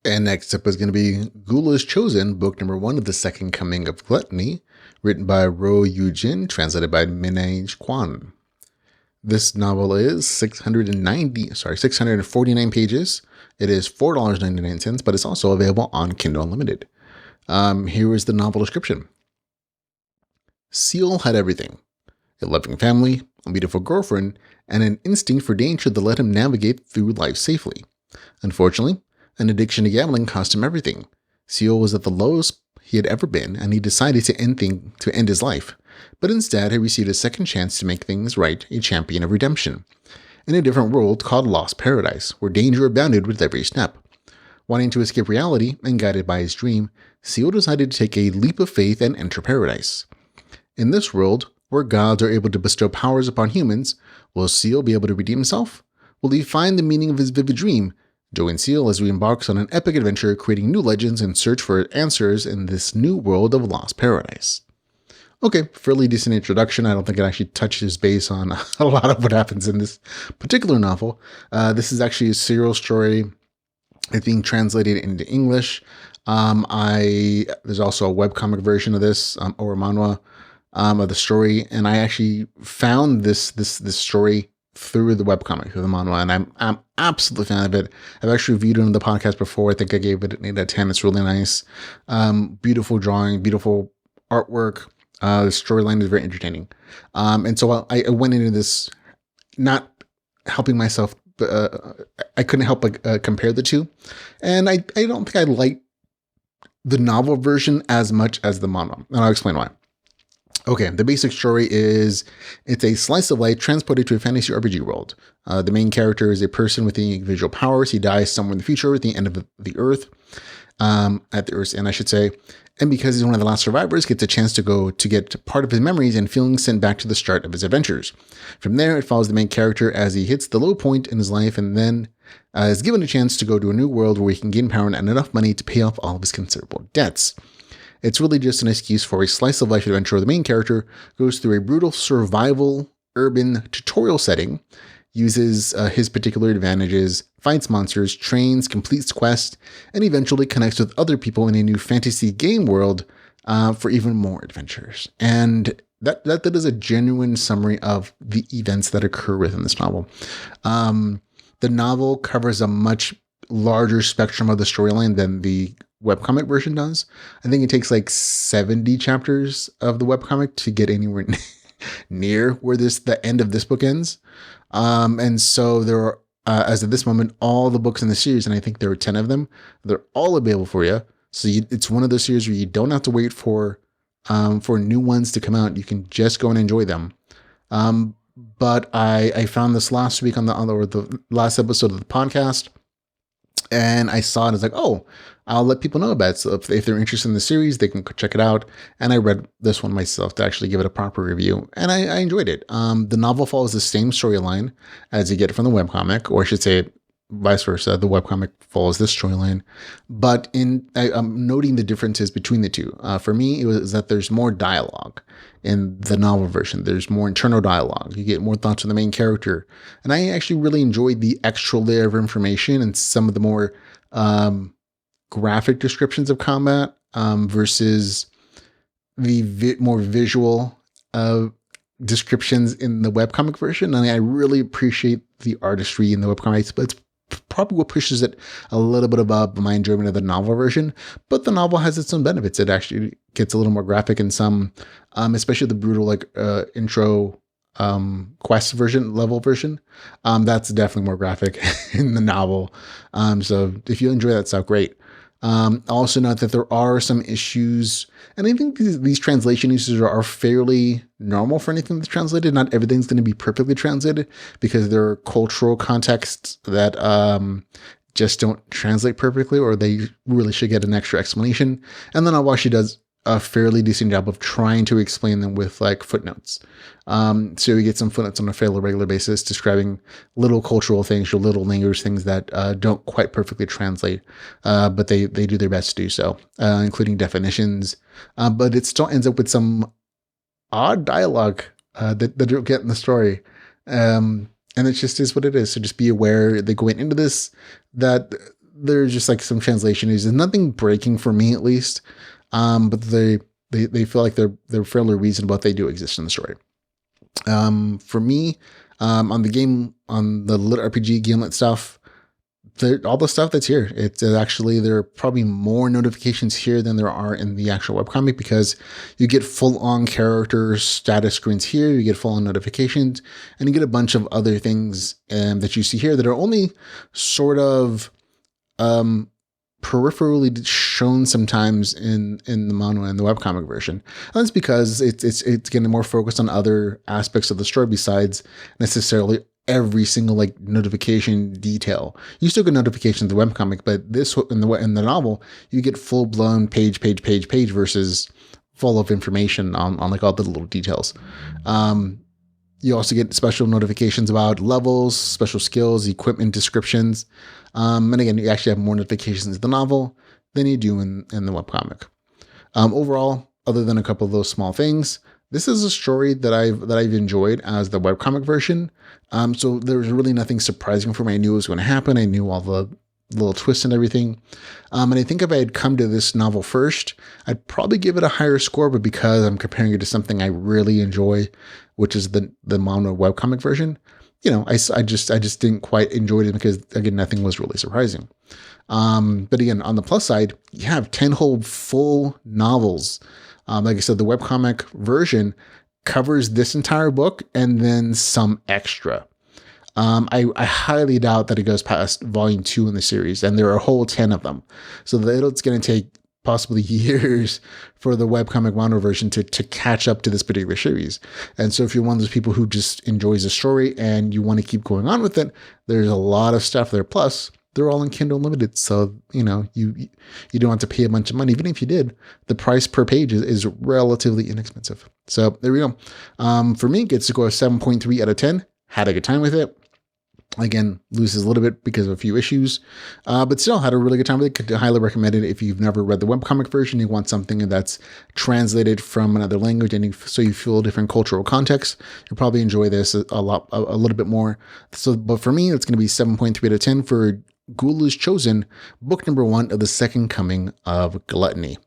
And next up is going to be Gula's Chosen, book number 1 of the Second Coming of Gluttony, written by Ro Yu-jin, translated by Minaj Kwan. This novel is 649 pages. It is $4.99, but it's also available on Kindle Unlimited. Here is the novel description. Seol had everything: a loving family, a beautiful girlfriend, and an instinct for danger that let him navigate through life safely. Unfortunately, an addiction to gambling cost him everything. Seol was at the lowest he had ever been, and he decided to end his life. But instead, he received a second chance to make things right, a champion of redemption, in a different world called Lost Paradise, where danger abounded with every step. Wanting to escape reality and guided by his dream, Seol decided to take a leap of faith and enter paradise. In this world, where gods are able to bestow powers upon humans, will Seol be able to redeem himself? Will he find the meaning of his vivid dream? Join Seol as we embarks on an epic adventure creating new legends and search for answers in this new world of Lost Paradise. Okay, fairly decent introduction. I don't think it actually touches base on a lot of what happens in this particular novel. This is actually a serial story. It's being translated into English. There's also a webcomic version of this, or manhwa, of the story, and I actually found this story through the webcomic, through the manhwa, and I'm absolutely a fan of it. I've actually reviewed it on the podcast before. I think I gave it an 8 out of 10. It's really nice. Beautiful drawing, beautiful artwork. The storyline is very entertaining. And so I went into this not helping myself, but I couldn't help but compare the two. And I don't think I like the novel version as much as the manhwa, and I'll explain why. Okay, the basic story is it's a slice of life transported to a fantasy RPG world. The main character is a person with unique visual powers. He dies somewhere in the future at the end of the Earth, at the Earth's end, I should say. And because he's one of the last survivors, gets a chance to get part of his memories and feelings sent back to the start of his adventures. From there, it follows the main character as he hits the low point in his life and then is given a chance to go to a new world where he can gain power and enough money to pay off all of his considerable debts. It's really just an excuse for a slice of life adventure where the main character goes through a brutal survival urban tutorial setting, uses his particular advantages, fights monsters, trains, completes quests, and eventually connects with other people in a new fantasy game world for even more adventures. And that is a genuine summary of the events that occur within this novel. The novel covers a much larger spectrum of the storyline than the webcomic version does. I think it takes like 70 chapters of the webcomic to get anywhere near where the end of this book ends. And so there are, as of this moment, all the books in the series, and I think there are 10 of them, they're all available for you. So it's one of those series where you don't have to wait for new ones to come out. You can just go and enjoy them. But I found this last week on the last episode of the podcast, and I saw it. I was like, oh, I'll let people know about it. So if they're interested in the series, they can check it out. And I read this one myself to actually give it a proper review, and I enjoyed it. The novel follows the same storyline as you get from the webcomic, or I should say vice versa. The webcomic follows this storyline, but I'm noting the differences between the two. For me, it was that there's more dialogue in the novel version. There's more internal dialogue. You get more thoughts on the main character, and I actually really enjoyed the extra layer of information and some of the more graphic descriptions of combat versus the more visual descriptions in the webcomic version. And I really appreciate the artistry in the webcomic, but it's probably what pushes it a little bit above my enjoyment of the novel version. But the novel has its own benefits. It actually gets a little more graphic in some, especially the brutal intro quest level version. That's definitely more graphic in the novel. So if you enjoy that stuff, great. Also note that there are some issues, and I think these translation issues are fairly normal for anything that's translated. Not everything's going to be perfectly translated because there are cultural contexts that just don't translate perfectly, or they really should get an extra explanation. And then Awashi does a fairly decent job of trying to explain them with like footnotes. So we get some footnotes on a fairly regular basis describing little cultural things or little language things that don't quite perfectly translate, but they do their best to do so, including definitions. But it still ends up with some odd dialogue that you'll get in the story. And it just is what it is. So just be aware that going into this, that there's just like some translation issues. There's nothing breaking for me, at least. But they feel like they're fairly reasonable, but they do exist in the story. For me, on the lit RPG Gimlet stuff, all the stuff that's here, it's actually, there are probably more notifications here than there are in the actual webcomic, because you get full-on character status screens here, you get full-on notifications, and you get a bunch of other things that you see here that are only sort of peripherally shown sometimes in the manga and the webcomic version. And that's because it's getting more focused on other aspects of the story besides necessarily every single like notification detail. You still get notifications in the webcomic, but this in the novel, you get full blown page versus full of information on like all the little details. You also get special notifications about levels, special skills, equipment descriptions. And again, you actually have more notifications in the novel than you do in the webcomic. Overall, other than a couple of those small things, this is a story that I've enjoyed as the webcomic version. So there was really nothing surprising for me. I knew it was going to happen. I knew all the little twists and everything. And I think if I had come to this novel first, I'd probably give it a higher score, but because I'm comparing it to something I really enjoy, which is the manga webcomic version, I just didn't quite enjoy it because, again, nothing was really surprising. But again, on the plus side, you have 10 whole full novels. Like I said, the webcomic version covers this entire book and then some extra. I highly doubt that it goes past volume 2 in the series, and there are a whole 10 of them. So it's going to take possibly years for the webcomic manga version to catch up to this particular series. And so if you're one of those people who just enjoys the story and you want to keep going on with it, there's a lot of stuff there. Plus, they're all in Kindle Unlimited, so you don't have to pay a bunch of money. Even if you did, the price per page is relatively inexpensive. So there we go. For me, it gets to go a 7.3 out of 10. Had a good time with it. Again, loses a little bit because of a few issues, but still had a really good time with it. Could highly recommend it if you've never read the webcomic version. You want something that's translated from another language, and so you feel a different cultural context. You'll probably enjoy this a little bit more. So, but for me, it's going to be 7.3 out of 10 for Gula's Chosen, book number 1 of the second coming of Gluttony.